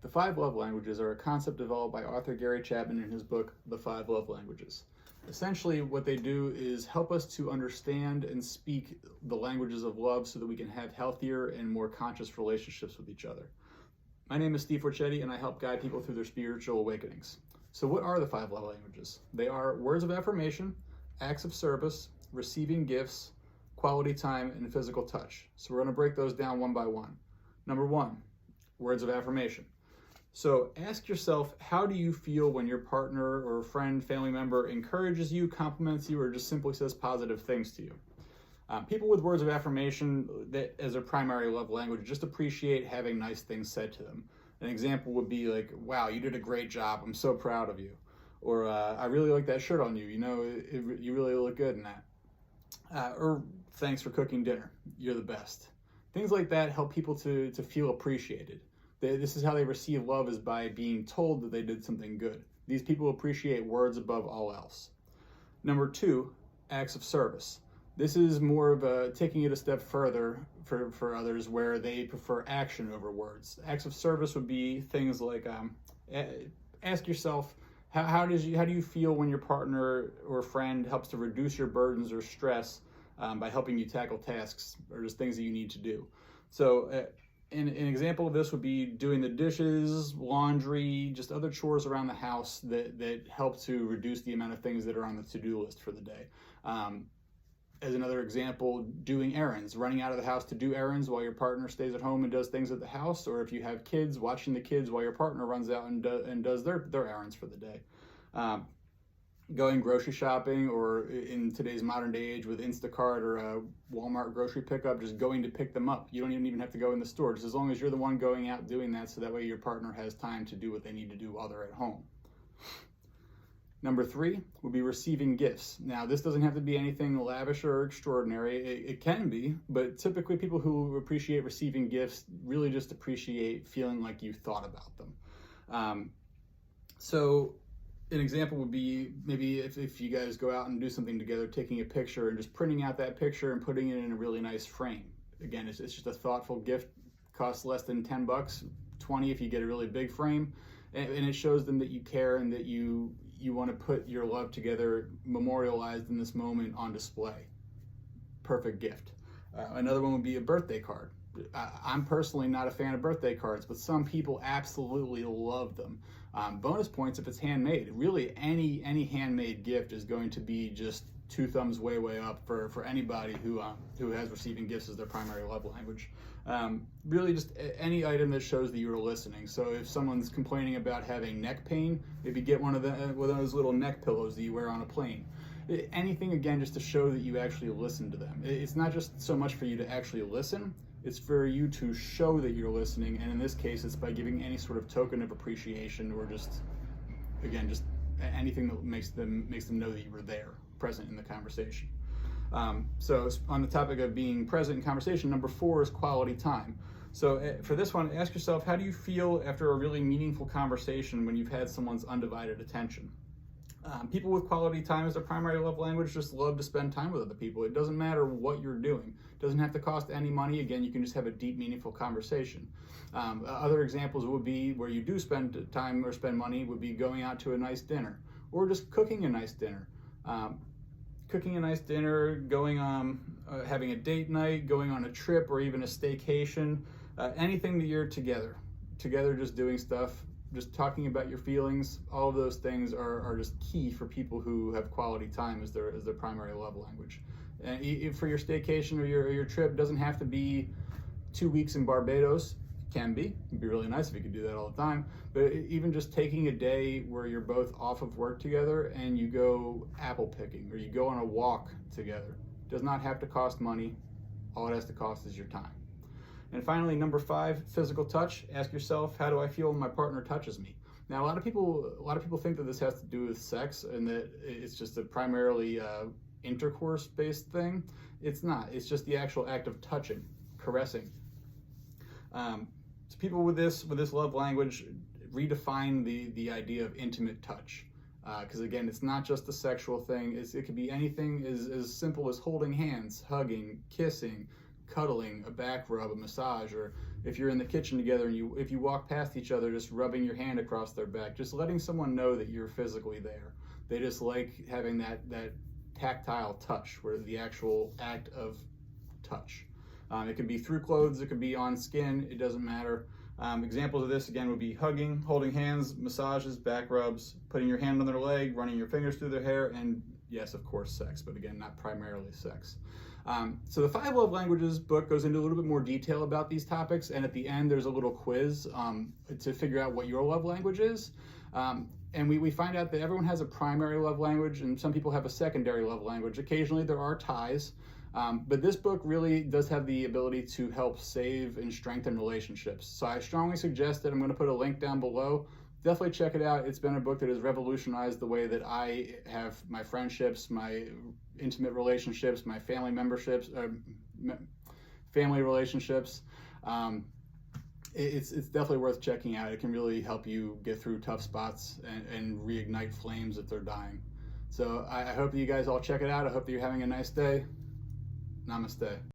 The 5 love languages are a concept developed by author Gary Chapman in his book, The 5 Love Languages. Essentially, what they do is help us to understand and speak the languages of love so that we can have healthier and more conscious relationships with each other. My name is Steve Forchetti, and I help guide people through their spiritual awakenings. So what are the 5 love languages? They are words of affirmation, acts of service, receiving gifts, quality time, and physical touch. So we're going to break those down one by one. Number 1, words of affirmation. So ask yourself, how do you feel when your partner or friend, family member encourages you, compliments you, or just simply says positive things to you? People with words of affirmation that as their primary love language just appreciate having nice things said to them. An example would be like, wow, you did a great job. I'm so proud of you. Or I really like that shirt on you. You know, you really look good in that. Or thanks for cooking dinner. You're the best. Things like that help people to feel appreciated. This is how they receive love, is by being told that they did something good. These people appreciate words above all else. Number 2, acts of service. This is more of taking it a step further for others, where they prefer action over words. Acts of service would be things like, ask yourself, how do you feel when your partner or friend helps to reduce your burdens or stress by helping you tackle tasks or just things that you need to do? So an example of this would be doing the dishes, laundry, just other chores around the house that help to reduce the amount of things that are on the to-do list for the day. As another example, doing errands, running out of the house to do errands while your partner stays at home and does things at the house, or if you have kids, watching the kids while your partner runs out and does their errands for the day. Going grocery shopping, or in today's modern day age with Instacart or a Walmart grocery pickup, just going to pick them up. You don't even have to go in the store, just as long as you're the one going out doing that, so that way your partner has time to do what they need to do while they're at home. Number 3 would be receiving gifts. Now, this doesn't have to be anything lavish or extraordinary. It can be, but typically people who appreciate receiving gifts really just appreciate feeling like you thought about them. So an example would be maybe if you guys go out and do something together, taking a picture and just printing out that picture and putting it in a really nice frame. Again, it's just a thoughtful gift, costs less than $10, $20 if you get a really big frame, and it shows them that you care and that you want to put your love together, memorialized in this moment, on display. Perfect gift. Another one would be a birthday card. I'm personally not a fan of birthday cards, but some people absolutely love them. Bonus points if it's handmade. Really, any handmade gift is going to be just 2 thumbs way up for anybody who has receiving gifts as their primary love language. Really, just any item that shows that you're listening. So if someone's complaining about having neck pain, maybe get one of those little neck pillows that you wear on a plane. Anything, again, just to show that you actually listen to them. It's not just so much for you to actually listen, it's for you to show that you're listening, and in this case, it's by giving any sort of token of appreciation, or just anything that makes them know that you were there, present in the conversation. So on the topic of being present in conversation, number 4 is quality time. So for this one, ask yourself, how do you feel after a really meaningful conversation when you've had someone's undivided attention? People with quality time as their primary love language just love to spend time with other people. It doesn't matter what you're doing. It doesn't have to cost any money. Again, you can just have a deep, meaningful conversation. Other examples would be where you do spend time or spend money would be going out to a nice dinner, or just cooking a nice dinner. Going on, having a date night, going on a trip, or even a staycation. Anything that you're together, just doing stuff, just talking about your feelings. All of those things are just key for people who have quality time as their primary love language. And for your staycation or your trip, doesn't have to be 2 weeks in Barbados. It can be. It'd be really nice if you could do that all the time. But even just taking a day where you're both off of work together and you go apple picking, or you go on a walk together, does not have to cost money. All it has to cost is your time. And finally, number 5, physical touch. Ask yourself, how do I feel when my partner touches me? Now, a lot of people think that this has to do with sex and that it's just a primarily intercourse-based thing. It's not. It's just the actual act of touching, caressing. So people with this love language redefine the idea of intimate touch. Because again, it's not just a sexual thing. It could be anything as simple as holding hands, hugging, kissing, cuddling, a back rub, a massage, or if you're in the kitchen together and if you walk past each other, just rubbing your hand across their back, just letting someone know that you're physically there. They just like having that tactile touch, where the actual act of touch. It can be through clothes, it can be on skin, it doesn't matter. Examples of this again would be hugging, holding hands, massages, back rubs, putting your hand on their leg, running your fingers through their hair, and yes, of course, sex, but again, not primarily sex. So the 5 Love Languages book goes into a little bit more detail about these topics, and at the end there's a little quiz to figure out what your love language is. And we find out that everyone has a primary love language, and some people have a secondary love language. Occasionally there are ties, but this book really does have the ability to help save and strengthen relationships. So I strongly suggest it. I'm going to put a link down below. Definitely check it out. It's been a book that has revolutionized the way that I have my friendships, my intimate relationships, my family memberships, family relationships. It's definitely worth checking out. It can really help you get through tough spots and reignite flames if they're dying. So I hope that you guys all check it out. I hope that you're having a nice day. Namaste.